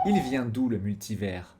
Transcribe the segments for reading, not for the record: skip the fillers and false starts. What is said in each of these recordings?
Il vient d'où le multivers?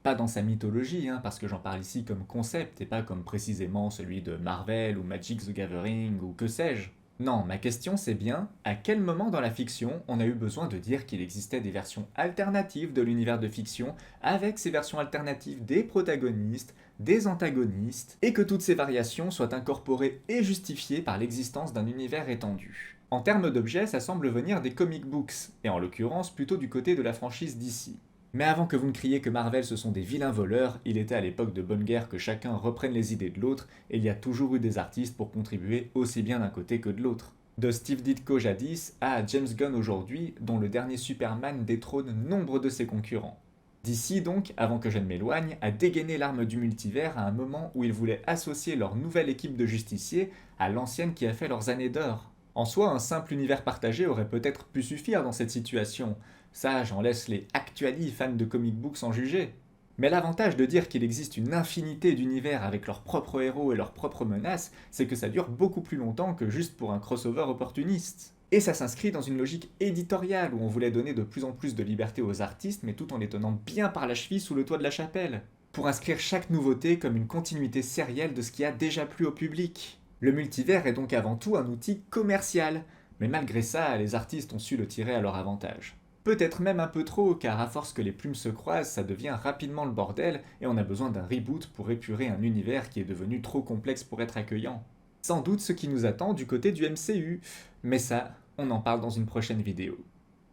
Pas dans sa mythologie, parce que j'en parle ici comme concept et pas comme précisément celui de Marvel ou Magic the Gathering ou que sais-je. Non, ma question c'est bien, à quel moment dans la fiction on a eu besoin de dire qu'il existait des versions alternatives de l'univers de fiction, avec ces versions alternatives des protagonistes, des antagonistes, et que toutes ces variations soient incorporées et justifiées par l'existence d'un univers étendu. En termes d'objets, ça semble venir des comic books, et en l'occurrence plutôt du côté de la franchise DC. Mais avant que vous ne criez que Marvel ce sont des vilains voleurs, il était à l'époque de bonne guerre que chacun reprenne les idées de l'autre, et il y a toujours eu des artistes pour contribuer aussi bien d'un côté que de l'autre. De Steve Ditko jadis à James Gunn aujourd'hui, dont le dernier Superman détrône nombre de ses concurrents. DC donc, avant que je ne m'éloigne, a dégainé l'arme du multivers à un moment où ils voulaient associer leur nouvelle équipe de justiciers à l'ancienne qui a fait leurs années d'or. En soi, un simple univers partagé aurait peut-être pu suffire dans cette situation. Ça, j'en laisse les actuali fans de comic books en juger. Mais l'avantage de dire qu'il existe une infinité d'univers avec leurs propres héros et leurs propres menaces, c'est que ça dure beaucoup plus longtemps que juste pour un crossover opportuniste. Et ça s'inscrit dans une logique éditoriale où on voulait donner de plus en plus de liberté aux artistes, mais tout en les tenant bien par la cheville sous le toit de la chapelle, pour inscrire chaque nouveauté comme une continuité sérielle de ce qui a déjà plu au public. Le multivers est donc avant tout un outil commercial, mais malgré ça, les artistes ont su le tirer à leur avantage. Peut-être même un peu trop, car à force que les plumes se croisent, ça devient rapidement le bordel, et on a besoin d'un reboot pour épurer un univers qui est devenu trop complexe pour être accueillant. Sans doute ce qui nous attend du côté du MCU, mais ça, on en parle dans une prochaine vidéo.